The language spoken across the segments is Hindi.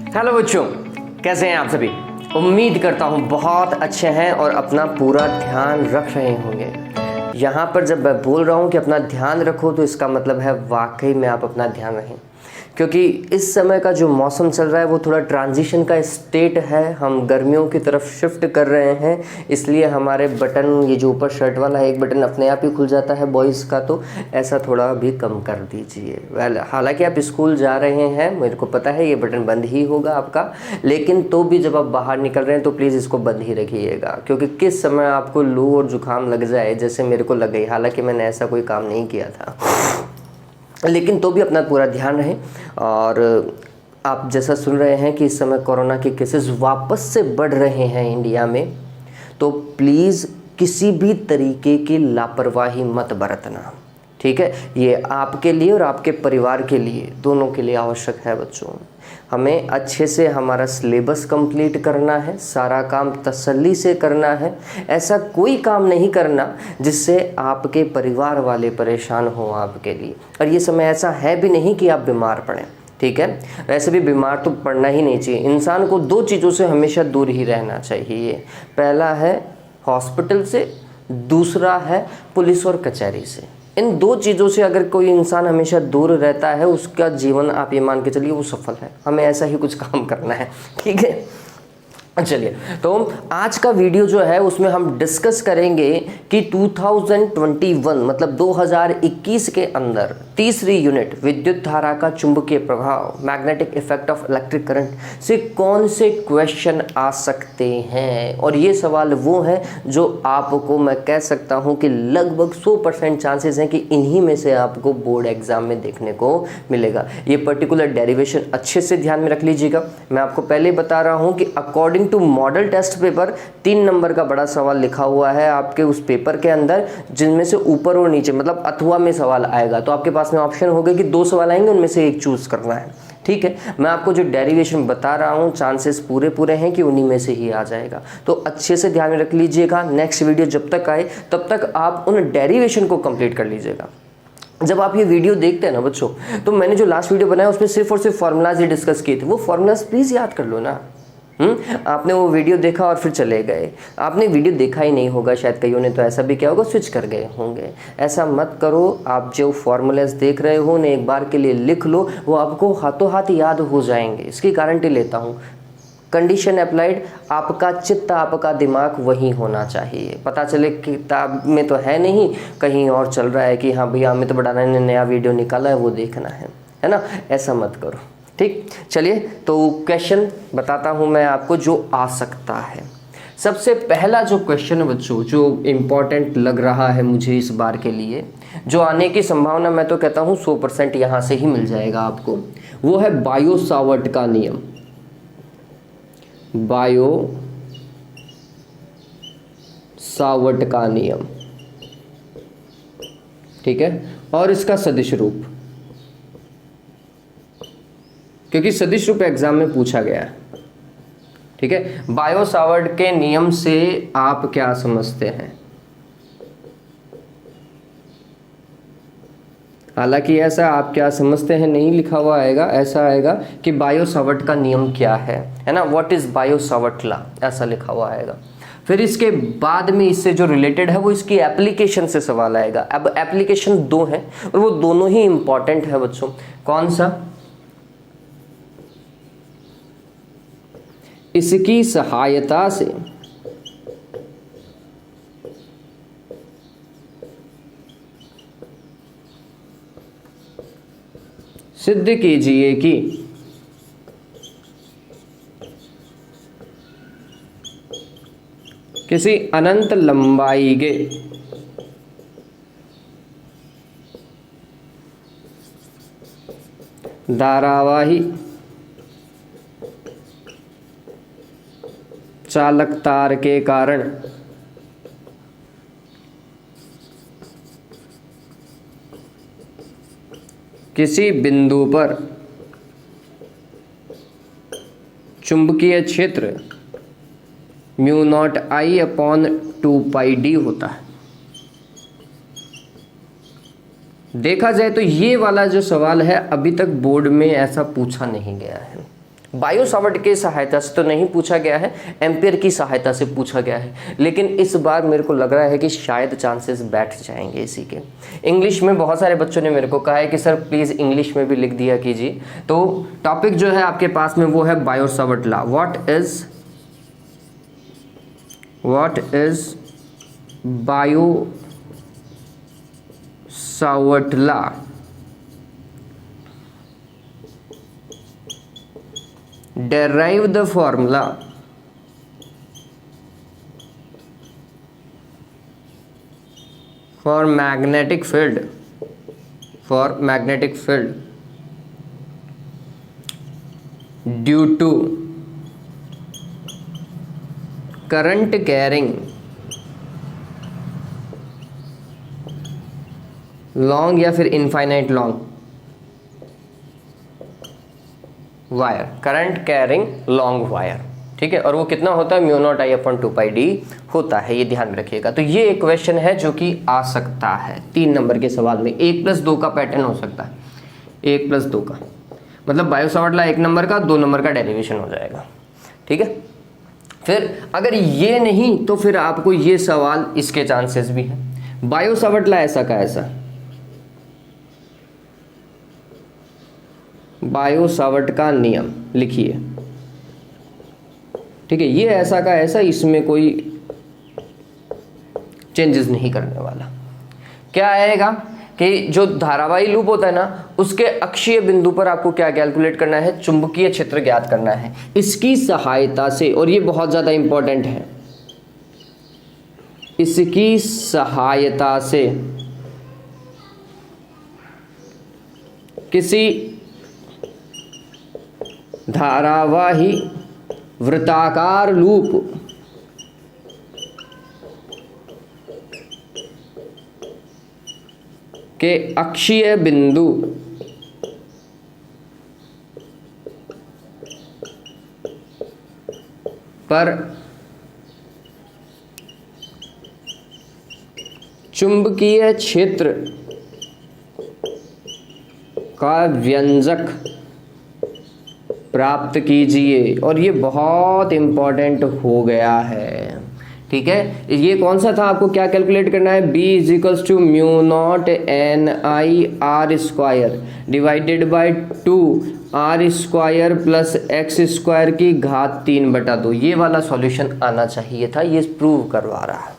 हेलो बच्चों, कैसे हैं आप सभी। उम्मीद करता हूँ बहुत अच्छे हैं और अपना पूरा ध्यान रख रहे होंगे। यहाँ पर जब मैं बोल रहा हूँ कि अपना ध्यान रखो तो इसका मतलब है वाकई में आप अपना ध्यान रखें, क्योंकि इस समय का जो मौसम चल रहा है वो थोड़ा ट्रांजिशन का स्टेट है। हम गर्मियों की तरफ शिफ्ट कर रहे हैं, इसलिए हमारे बटन, ये जो ऊपर शर्ट वाला एक बटन अपने आप ही खुल जाता है बॉयज़ का, तो ऐसा थोड़ा भी कम कर दीजिए। हालांकि आप स्कूल जा रहे हैं, मेरे को पता है ये बटन बंद ही होगा आपका, लेकिन तो भी जब आप बाहर निकल रहे हैं तो प्लीज़ इसको बंद ही रखिएगा, क्योंकि किस समय आपको लू और जुकाम लग जाए, जैसे मेरे को लग गई। हालांकि मैंने ऐसा कोई काम नहीं किया था, लेकिन तो भी अपना पूरा ध्यान रहे। और आप जैसा सुन रहे हैं कि इस समय कोरोना के केसेस वापस से बढ़ रहे हैं इंडिया में, तो प्लीज़ किसी भी तरीके की लापरवाही मत बरतना, ठीक है। ये आपके लिए और आपके परिवार के लिए, दोनों के लिए आवश्यक है बच्चों। हमें अच्छे से हमारा सिलेबस कंप्लीट करना है, सारा काम तसल्ली से करना है। ऐसा कोई काम नहीं करना जिससे आपके परिवार वाले परेशान हो आपके लिए। और ये समय ऐसा है भी नहीं कि आप बीमार पड़ें, ठीक है। वैसे भी बीमार तो पड़ना ही नहीं चाहिए। इंसान को दो चीज़ों से हमेशा दूर ही रहना चाहिए। पहला है हॉस्पिटल से, दूसरा है पुलिस और कचहरी से। इन दो चीज़ों से अगर कोई इंसान हमेशा दूर रहता है, उसका जीवन आप ये मान के चलिए वो सफल है। हमें ऐसा ही कुछ काम करना है, ठीक है। चलिए, तो आज का वीडियो जो है उसमें हम डिस्कस करेंगे कि 2021 मतलब 2021 के अंदर तीसरी यूनिट विद्युत धारा का चुंबकीय प्रभाव, magnetic effect of electric current से कौन से क्वेश्चन आ सकते हैं। और ये सवाल वो है जो आपको मैं कह सकता हूँ कि लगभग 100% चांसेस हैं कि इन्हीं में से आपको बोर्ड एग्जाम में देखने को मिलेगा। ये पर्टिकुलर डेरिवेशन अच्छे से ध्यान में रख लीजिएगा। मैं आपको पहले बता रहा हूँ कि according to model test paper 3 number का बड़ा सवाल लिखा हुआ है आपके उस पेपर के अंदर, जिनमें से ऊपर और नीचे मतलब अथवा में सवाल आएगा। तो आपके पास में ऑप्शन होगा कि 2 सवाल आएंगे, उनमें से एक चूज करना है, ठीक है। मैं आपको जो डेरिवेशन बता रहा हूँ चांसेस पूरे हैं कि उन्हीं में से ही आ जाएगा। तो अच्छे से ध्यान में रख लीजिएगा। नेक्स्ट वीडियो जब तक आए तब तक आप उन डेरिवेशन को कंप्लीट कर लीजिएगा। जब आप ये वीडियो देखते हैं ना बच्चों, तो मैंने जो लास्ट वीडियो बनाया उसमें सिर्फ और सिर्फ फॉर्मूलाज ही डिस्कस किए थे। वो फॉर्मूलाज प्लीज़ याद कर लो ना। आपने वो वीडियो देखा और फिर चले गए। आपने वीडियो देखा ही नहीं होगा शायद, कईयों ने तो ऐसा भी किया होगा, स्विच कर गए होंगे। ऐसा मत करो। आप जो फॉर्मूलाज देख रहे हो उन्हें एक बार के लिए लिख लो, वो आपको हाथों हाथ याद हो जाएंगे, इसकी गारंटी लेता हूँ। कंडीशन अप्लाइड, आपका चित्त, आपका दिमाग वही होना चाहिए। पता चले किताब में तो है नहीं, कहीं और चल रहा है कि हाँ भैया अमित बड़ाना ने नया वीडियो निकाला है वो देखना है ना। ऐसा मत करो, ठीक। चलिए, तो क्वेश्चन बताता हूँ मैं आपको जो आ सकता है। सबसे पहला जो क्वेश्चन है बच्चों, जो इम्पोर्टेंट लग रहा है मुझे इस बार के लिए, जो आने की संभावना मैं तो कहता हूँ 100% यहाँ से ही मिल जाएगा आपको, वो है बायो सावर्ट का नियम। बायो सावर्ट का नियम, ठीक है। और इसका सदिश रूप, क्योंकि सदिश रूप एग्जाम में पूछा गया है, ठीक है। बायो सावर्ट के नियम से आप क्या समझते हैं। हालांकि ऐसा आप क्या समझते हैं नहीं लिखा हुआ आएगा, ऐसा आएगा कि बायो सावर्ट का नियम क्या है ना, what is Biot Savart law, ऐसा लिखा हुआ आएगा। फिर इसके बाद में इससे जो रिलेटेड है वो इसकी एप्लीकेशन से सवाल आएगा। अब एप्लीकेशन 2 है और वो दोनों ही इंपॉर्टेंट है बच्चों। कौन सा? इसकी सहायता से सिद्ध कीजिए कि किसी अनंत लंबाई के धारावाही चालक तार के कारण किसी बिंदु पर चुंबकीय क्षेत्र μ0I/2πd होता है। देखा जाए तो ये वाला जो सवाल है अभी तक बोर्ड में ऐसा पूछा नहीं गया है। बायो सावर्ट की सहायता से तो नहीं पूछा गया है, एम्पियर की सहायता से पूछा गया है, लेकिन इस बार मेरे को लग रहा है कि शायद चांसेस बैठ जाएंगे इसी के। इंग्लिश में बहुत सारे बच्चों ने मेरे को कहा है कि सर प्लीज़ इंग्लिश में भी लिख दिया कीजिए। तो टॉपिक जो है आपके पास में वो है Biot Savart law. What is Biot Savart law? Derive the formula for magnetic field due to current carrying long या फिर infinite long wire, current carrying long wire, ठीक है। और वो कितना होता है, mu not I upon 2πd होता है, ये ध्यान में रखिएगा। तो ये एक क्वेश्चन है जो कि आ सकता है 3 नंबर के सवाल में। 1+2 का पैटर्न हो सकता है, 1+2 का मतलब बायो सावर्ट लॉ 1 नंबर का, 2 नंबर का डेरिवेशन हो जाएगा, ठीक है। फिर अगर ये नहीं तो फिर आपको ये सवाल, इसके चांसेस भी हैं। बायो सावर्ट लॉ ऐसा का ऐसा, बायो सावर्ट का नियम लिखिए, ठीक है। ये ऐसा का ऐसा, इसमें कोई चेंजेस नहीं करने वाला। क्या आएगा कि जो धारावाही लूप होता है ना, उसके अक्षीय बिंदु पर आपको क्या कैलकुलेट करना है, चुंबकीय क्षेत्र ज्ञात करना है इसकी सहायता से। और ये बहुत ज्यादा इंपॉर्टेंट है, इसकी सहायता से किसी धारावाही वृत्ताकार लूप के अक्षीय बिंदु पर चुंबकीय क्षेत्र का व्यंजक प्राप्त कीजिए। और ये बहुत इंपॉर्टेंट हो गया है, ठीक है। ये कौन सा था, आपको क्या कैलकुलेट करना है, B = mu naught NI r² divided by 2r² plus x² की घात 3/2। ये वाला सॉल्यूशन आना चाहिए था, ये प्रूव करवा रहा है,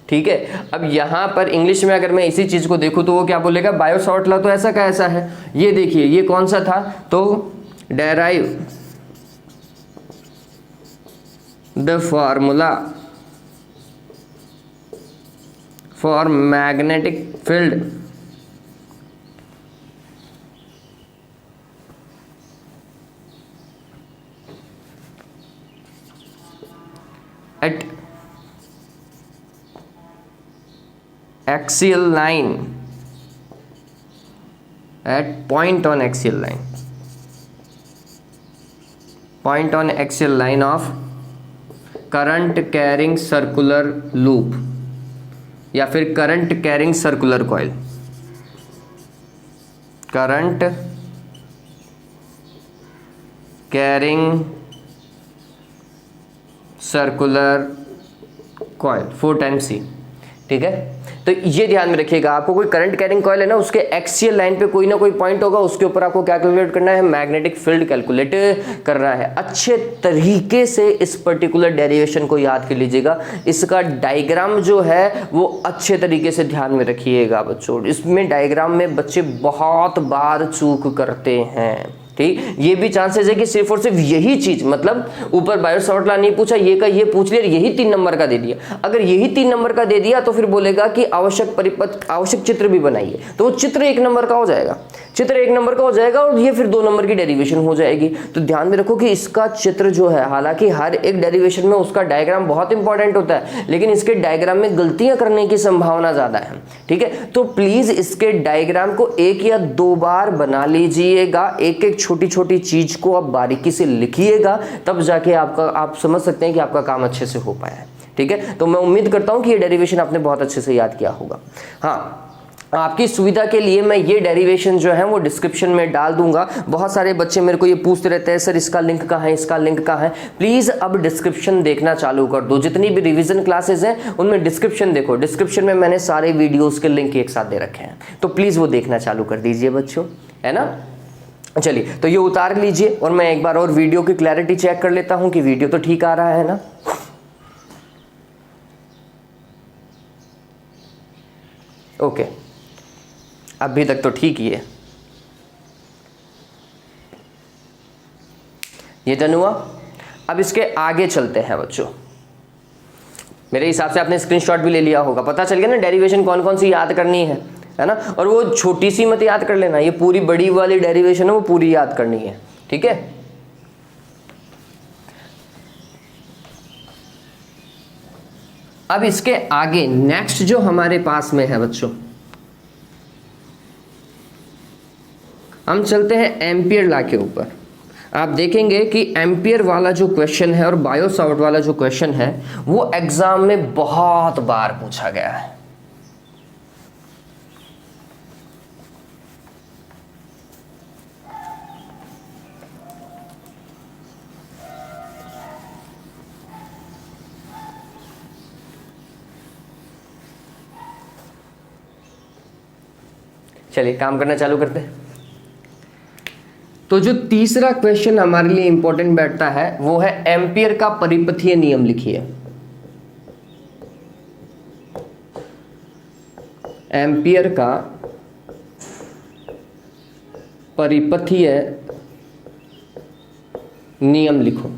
ठीक है। अब यहाँ पर इंग्लिश में अगर मैं इसी चीज़ को देखूँ तो वो क्या बोलेगा, बायो सावर्ट लॉ तो ऐसा का ऐसा है। ये देखिए ये कौन सा था, तो derive the formula for magnetic field at axial line, at point on axial line of current carrying circular loop या फिर current carrying circular coil, current carrying circular coil 4 times C, ठीक है। तो ये ध्यान में रखिएगा, आपको कोई करंट कैरिंग कॉइल है ना, उसके एक्सियल लाइन पे कोई ना कोई पॉइंट होगा, उसके ऊपर आपको क्या कैलकुलेट करना है, मैग्नेटिक फील्ड कैलकुलेट करना है। अच्छे तरीके से इस पर्टिकुलर डेरिवेशन को याद कर लीजिएगा। इसका डायग्राम जो है वो अच्छे तरीके से ध्यान में रखिएगा बच्चों। इसमें डायग्राम में बच्चे बहुत बार चूक करते हैं, ठीक। ये भी चांसेस है कि सिर्फ और सिर्फ यही चीज, मतलब ऊपर बायो सावर्ट लॉ नहीं पूछा, ये का ये पूछ लिया, यही 3 नंबर का दे दिया। अगर यही 3 नंबर का दे दिया तो फिर बोलेगा कि आवश्यक परिपथ, आवश्यक चित्र भी बनाइए, तो वो चित्र 1 नंबर का हो जाएगा, चित्र 1 नंबर का हो जाएगा और ये फिर 2 नंबर की डेरिवेशन हो जाएगी। तो ध्यान में रखो कि इसका चित्र जो है, हालांकि हर एक डेरिवेशन में उसका डायग्राम बहुत इंपॉर्टेंट होता है, लेकिन इसके डायग्राम में गलतियां करने की संभावना ज्यादा है, ठीक है। तो प्लीज इसके डायग्राम को 1 या 2 बार बना लीजिएगा, एक एक छोटी छोटी चीज को आप बारीकी से लिखिएगा, तब जाके आप समझ सकते हैं कि आपका काम अच्छे से हो पाया है, ठीक है। तो मैं उम्मीद करता हूं कि ये डेरिवेशन आपने बहुत अच्छे से याद किया होगा। हाँ, आपकी सुविधा के लिए मैं ये डेरिवेशन जो है वो डिस्क्रिप्शन में डाल दूंगा। बहुत सारे बच्चे मेरे को ये पूछते रहते हैं, सर इसका लिंक कहाँ है, इसका लिंक कहाँ है। प्लीज़ अब डिस्क्रिप्शन देखना चालू कर दो। जितनी भी रिवीजन क्लासेस हैं उनमें डिस्क्रिप्शन देखो, डिस्क्रिप्शन में मैंने सारे वीडियोज़ के लिंक एक साथ दे रखे हैं, तो प्लीज़ वो देखना चालू कर दीजिए बच्चों, है ना। चलिए, तो ये उतार लीजिए और मैं एक बार और वीडियो की क्लैरिटी चेक कर लेता हूँ कि वीडियो तो ठीक आ रहा है ना। ओके, अभी तक तो ठीक ही है। ये डन हुआ। अब इसके आगे चलते हैं बच्चों। मेरे हिसाब से आपने स्क्रीनशॉट भी ले लिया होगा, पता चल गया ना डेरिवेशन कौन कौन सी याद करनी है ना। और वो छोटी सी मत याद कर लेना, ये पूरी बड़ी वाली डेरिवेशन है वो पूरी याद करनी है, ठीक है। अब इसके आगे नेक्स्ट जो हमारे पास में है बच्चों, हम चलते हैं एम्पियर लॉ के ऊपर। आप देखेंगे कि एम्पियर वाला जो क्वेश्चन है और बायो सावर्ट वाला जो क्वेश्चन है वो एग्जाम में बहुत बार पूछा गया है। चलिए काम करना चालू करते हैं। तो जो तीसरा क्वेश्चन हमारे लिए इंपॉर्टेंट बैठता है वो है एम्पियर का परिपथीय नियम लिखिए। एम्पियर का परिपथीय नियम लिखो,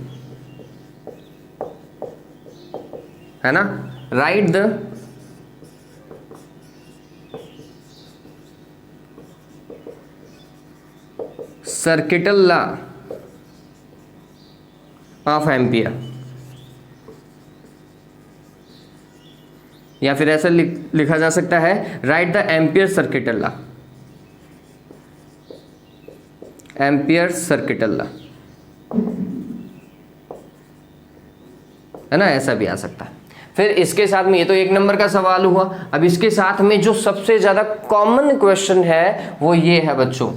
है ना। Right the circuital law of ampere, या फिर ऐसा लिखा जा सकता है right the ampere circuital law, ampere circuital law, है ना, ऐसा भी आ सकता है। फिर इसके साथ में, ये तो एक नंबर का सवाल हुआ। अब इसके साथ में जो सबसे ज्यादा कॉमन क्वेश्चन है वो ये है बच्चों,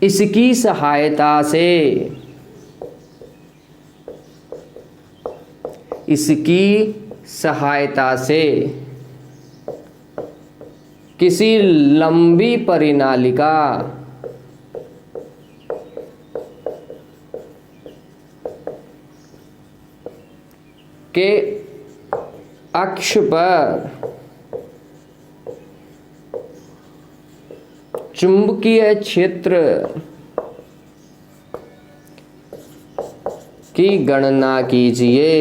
इसकी सहायता से, इसकी सहायता से किसी लंबी परिनालिका के अक्ष पर चुंबकीय क्षेत्र की गणना कीजिए,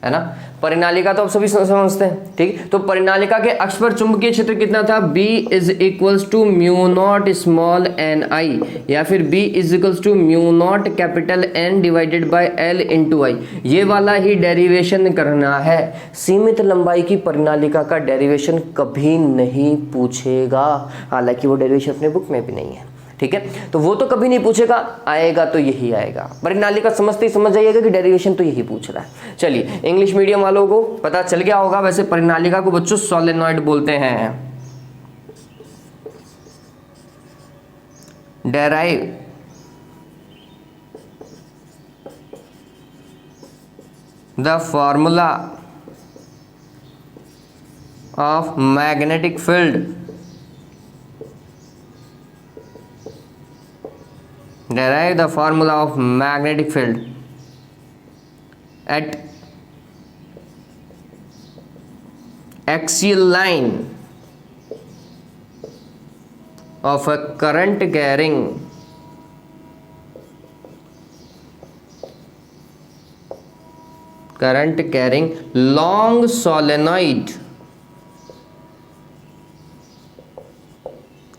है ना। परिनालिका तो आप सभी समझते हैं, ठीक। तो परिनालिका के अक्ष पर चुंबकीय क्षेत्र कितना था, B is equals to mu naught small N I, या फिर B is equals to mu naught capital N divided by L into I. ये वाला ही डेरिवेशन करना है। सीमित लंबाई की परिनालिका का डेरिवेशन कभी नहीं पूछेगा, हालांकि वो डेरिवेशन अपने बुक में भी नहीं है, ठीक है। तो वो तो कभी नहीं पूछेगा, आएगा तो यही आएगा। परिनालिका समझते ही समझ जाइएगा कि डेरिवेशन तो यही पूछ रहा है। चलिए, इंग्लिश मीडियम वालों को पता चल गया होगा, वैसे परिनालिका को बच्चों सोलेनॉइड बोलते हैं। Derive the formula of magnetic field, derive the formula of magnetic field at axial line of a current carrying long solenoid,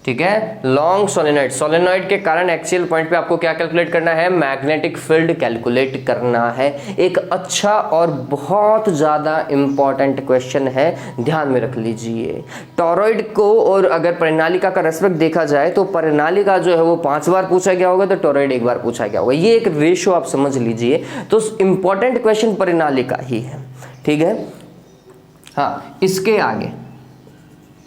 ठीक है। लॉन्ग सोलेनॉइड, सोलेनॉइड के कारण एक्सियल पॉइंट पे आपको क्या कैलकुलेट करना है, मैग्नेटिक फील्ड कैलकुलेट करना है। एक अच्छा और बहुत ज़्यादा इंपॉर्टेंट क्वेश्चन है, ध्यान में रख लीजिए। टॉरॉइड को और अगर परिनालिका का रेस्पेक्ट देखा जाए तो परिनालिका जो है वो 5 बार पूछा गया होगा, तो टॉरॉइड 1 बार पूछा गया होगा। ये एक रेशियो आप समझ लीजिए। तो इंपॉर्टेंट क्वेश्चन परिनालिका ही है, ठीक है। हाँ, इसके आगे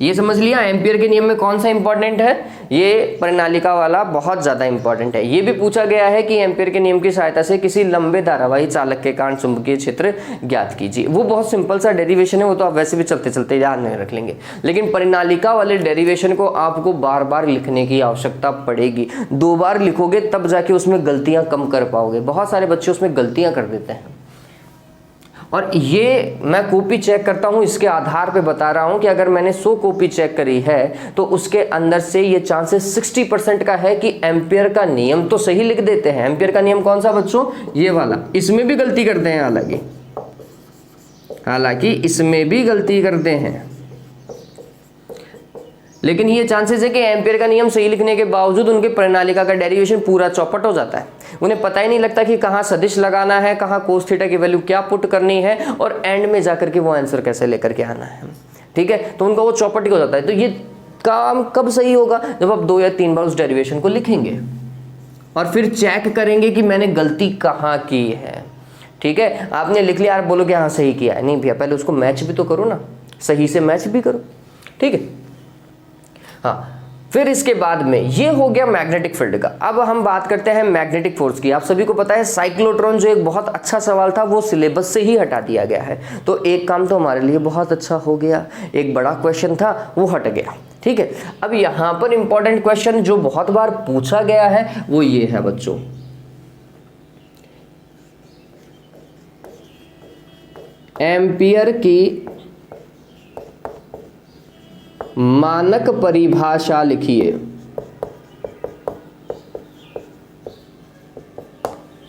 ये समझ लिया एम्पियर के नियम में कौन सा इंपॉर्टेंट है, ये परिनालिका वाला बहुत ज़्यादा इंपॉर्टेंट है। ये भी पूछा गया है कि एम्पियर के नियम की सहायता से किसी लंबे धारावाही चालक के कारण चुंबकीय क्षेत्र ज्ञात कीजिए। वो बहुत सिंपल सा डेरिवेशन है, वो तो आप वैसे भी चलते चलते याद नहीं रख लेंगे, लेकिन परिनालिका वाले डेरिवेशन को आपको बार बार लिखने की आवश्यकता पड़ेगी। 2 बार लिखोगे तब जाके उसमें गलतियाँ कम कर पाओगे। बहुत सारे बच्चे उसमें गलतियाँ कर देते हैं, और ये मैं कॉपी चेक करता हूँ, इसके आधार पे बता रहा हूँ कि अगर मैंने 100 कॉपी चेक करी है तो उसके अंदर से ये चांसेस 60% का है कि एम्पियर का नियम तो सही लिख देते हैं। एम्पियर का नियम कौन सा बच्चों, ये वाला, इसमें भी गलती करते हैं, हालांकि इसमें भी गलती करते हैं, लेकिन ये चांसेस है कि एम्पियर का नियम सही लिखने के बावजूद उनके परिनालिका का डेरिवेशन पूरा चौपट हो जाता है। उन्हें पता ही नहीं लगता कि कहाँ सदिश लगाना है, कहाँ कोस थीटा की वैल्यू क्या पुट करनी है, और एंड में जाकर के वो आंसर कैसे लेकर के आना है। ठीक है, तो उनका वो चौपट ही हो जाता है। तो ये काम कब सही होगा, जब आप 2 या 3 बार उस डेरिवेशन को लिखेंगे और फिर चेक करेंगे कि मैंने गलती कहाँ की है। ठीक है, आपने लिख लिया, आप बोलोगे हाँ सही किया है, नहीं भैया पहले उसको मैच भी तो करो ना, सही से मैच भी करो। ठीक है, हाँ, फिर इसके बाद में ये हो गया मैग्नेटिक फील्ड का। अब हम बात करते हैं मैग्नेटिक फोर्स की। आप सभी को पता है साइक्लोट्रॉन जो एक बहुत अच्छा सवाल था वो सिलेबस से ही हटा दिया गया है, तो एक काम तो हमारे लिए बहुत अच्छा हो गया, एक बड़ा क्वेश्चन था वो हट गया। ठीक है, अब यहाँ पर इंपॉर्टेंट क्वेश्चन जो बहुत बार पूछा गया है वो ये है बच्चों, एम्पियर की मानक परिभाषा लिखिए,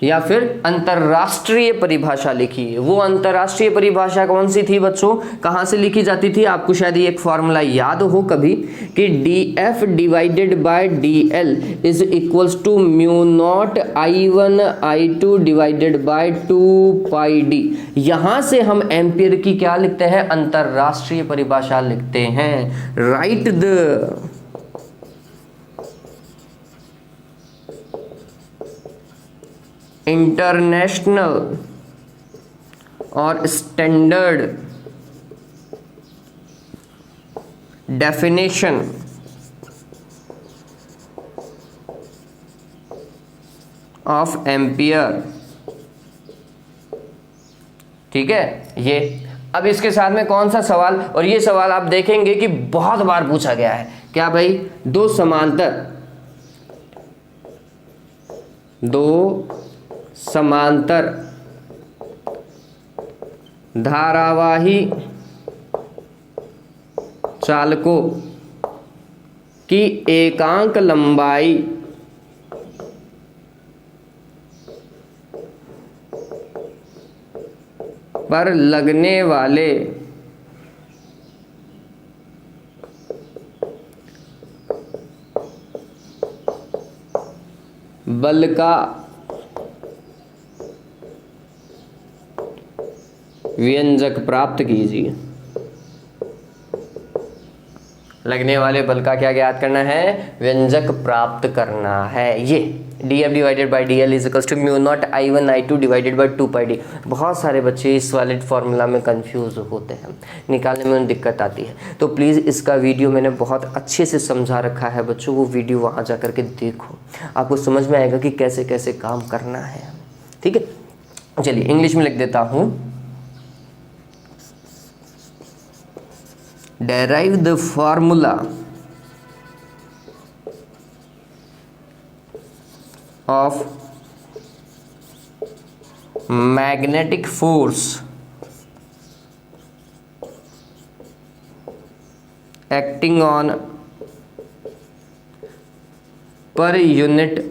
या फिर अंतरराष्ट्रीय परिभाषा लिखिए। वो अंतरराष्ट्रीय परिभाषा कौन सी थी बच्चों, कहाँ से लिखी जाती थी? आपको शायद ये एक फॉर्मूला याद हो कभी कि DF divided by DL is equals to mu naught I1 I2 divided by 2πd। यहाँ से हम एम्पियर की क्या लिखते हैं, अंतरराष्ट्रीय परिभाषा लिखते हैं। राइट द इंटरनेशनल और स्टैंडर्ड डेफिनेशन ऑफ एम्पियर। ठीक है, ये अब इसके साथ में कौन सा सवाल, और ये सवाल आप देखेंगे कि बहुत बार पूछा गया है। क्या भाई, दो समांतर धारावाही चालकों की एकांक लंबाई पर लगने वाले बल का व्यंजक प्राप्त कीजिए। लगने वाले बल का क्या ज्ञात करना है, व्यंजक प्राप्त करना है। ये DF divided by DL is equals to mu naught I1 I2 divided by 2πd। बहुत सारे बच्चे इस वाले फार्मूला में कंफ्यूज होते हैं, निकालने में उन्हें दिक्कत आती है। तो प्लीज़ इसका वीडियो मैंने बहुत अच्छे से समझा रखा है बच्चों, वो वीडियो वहाँ जा कर के देखो, आपको समझ में आएगा कि कैसे कैसे काम करना है। ठीक है, चलिए इंग्लिश में लिख देता हूँ। Derive the formula of magnetic force acting on per unit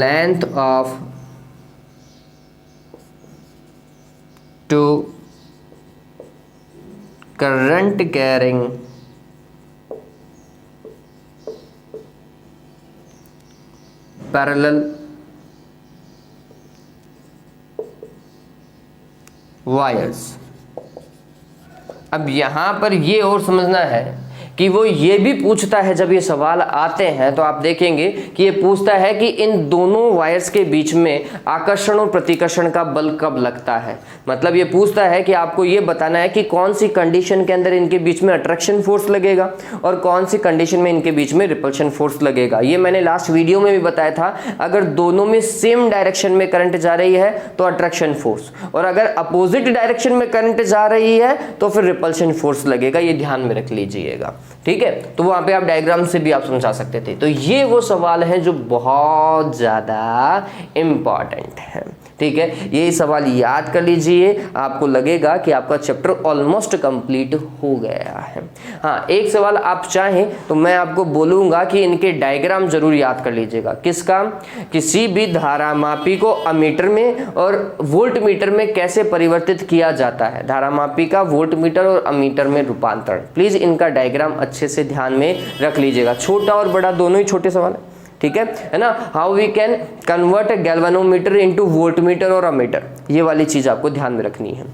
length of two current carrying parallel wires। अब यहाँ पर ये और समझना है कि वो ये भी पूछता है, जब ये सवाल आते हैं तो आप देखेंगे कि ये पूछता है कि इन दोनों वायर्स के बीच में आकर्षण और प्रतिकर्षण का बल कब लगता है। मतलब ये पूछता है कि आपको ये बताना है कि कौन सी कंडीशन के अंदर इनके बीच में अट्रैक्शन फोर्स लगेगा और कौन सी कंडीशन में इनके बीच में रिपल्शन फोर्स लगेगा। ये मैंने लास्ट वीडियो में भी बताया था, अगर दोनों में सेम डायरेक्शन में करंट जा रही है तो अट्रैक्शन फोर्स, और अगर अपोजिट डायरेक्शन में करंट जा रही है तो फिर रिपल्शन फोर्स लगेगा। ये ध्यान में रख लीजिएगा, ठीक है। तो वहां पे आप डायग्राम से भी आप समझा सकते थे। तो ये वो सवाल हैं जो बहुत ज्यादा इंपॉर्टेंट है, ठीक है। यही सवाल याद कर लीजिए, आपको लगेगा कि आपका चैप्टर ऑलमोस्ट कंप्लीट हो गया है। हाँ, एक सवाल आप चाहें तो मैं आपको बोलूंगा कि इनके डायग्राम जरूर याद कर लीजिएगा। किसका? किसी भी धारामापी को अमीटर में और वोल्टमीटर में कैसे परिवर्तित किया जाता है, धारामापी का वोल्टमीटर और अमीटर में रूपांतरण। प्लीज इनका डायग्राम अच्छे से ध्यान में रख लीजिएगा। छोटा और बड़ा दोनों ही छोटे सवाल है, ठीक है ना। How we can convert galvanometer into voltmeter और अमीटर, ये वाली चीज आपको ध्यान में रखनी है।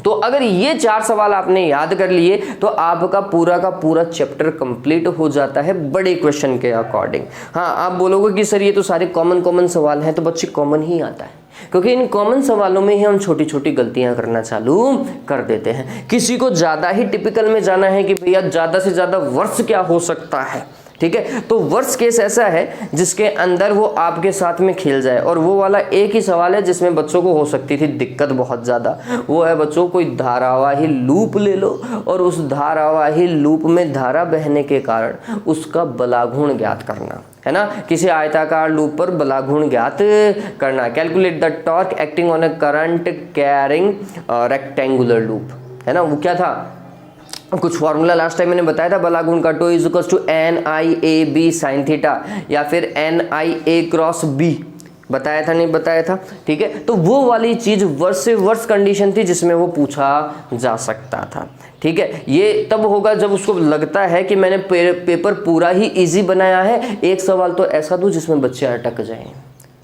तो अगर ये 4 सवाल आपने याद कर लिए तो आपका पूरा का पूरा चैप्टर कंप्लीट हो जाता है बड़े क्वेश्चन के अकॉर्डिंग। हाँ, आप बोलोगे कि सर ये तो सारे कॉमन सवाल हैं, तो बच्चे कॉमन ही आता है, क्योंकि इन कॉमन सवालों में ही हम छोटी छोटी गलतियां करना चालू कर देते हैं। किसी को ज्यादा ही टिपिकल में जाना है कि भैया ज्यादा से ज्यादा वर्ष क्या हो सकता है, ठीक है। तो वर्ष केस ऐसा है जिसके अंदर वो आपके साथ में खेल जाए, और वो वाला एक ही सवाल है जिसमें बच्चों को हो सकती थी दिक्कत बहुत ज्यादा। वो है बच्चों, कोई धारावाही लूप ले लो और उस धारावाही लूप में धारा बहने के कारण उसका बलाघूर्ण ज्ञात करना, है ना। किसी आयताकार लूप पर बलाघूर्ण ज्ञात करना। Calculate the torque acting on a current carrying rectangular loop, है ना। वो क्या था, कुछ फॉर्मूला लास्ट टाइम मैंने बताया था बलाघूर्ण का। टो is equals to NIAB sin theta, या फिर NIA क्रॉस B, बताया था नहीं बताया था, ठीक है। तो वो वाली चीज वर्ष से वर्ष कंडीशन थी जिसमें वो पूछा जा सकता था, ठीक है। ये तब होगा जब उसको लगता है कि मैंने पेपर पूरा ही इजी बनाया है, एक सवाल तो ऐसा दूं जिसमें बच्चे अटक जाएं,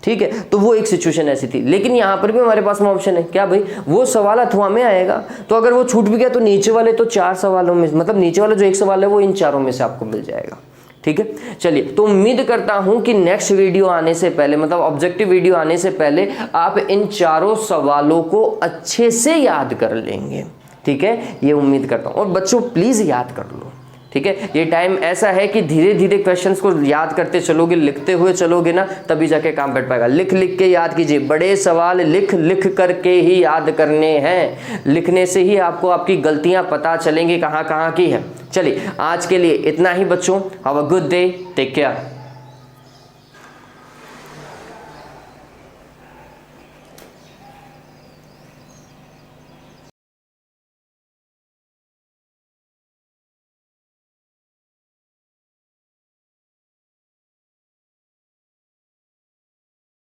ठीक है। तो वो एक सिचुएशन ऐसी थी। लेकिन यहाँ पर भी हमारे पास में ऑप्शन है, क्या भाई, वो सवाल अथवा में आएगा, तो अगर वो छूट भी गया तो नीचे वाले तो 4 सवालों में, मतलब नीचे वाला जो एक सवाल है वो इन चारों में से आपको मिल जाएगा, ठीक है। चलिए, तो उम्मीद करता हूं कि नेक्स्ट वीडियो आने से पहले, मतलब ऑब्जेक्टिव वीडियो आने से पहले, आप इन चारों सवालों को अच्छे से याद कर लेंगे, ठीक है। ये उम्मीद करता हूं। और बच्चों प्लीज याद कर लो, ठीक है। ये टाइम ऐसा है कि धीरे धीरे क्वेश्चंस को याद करते चलोगे, लिखते हुए चलोगे ना, तभी जाके काम बैठ पाएगा। लिख लिख के याद कीजिए, बड़े सवाल लिख लिख करके ही याद करने हैं। लिखने से ही आपको आपकी गलतियां पता चलेंगी कहाँ कहाँ की है। चलिए, आज के लिए इतना ही बच्चों। Have a good day, take care.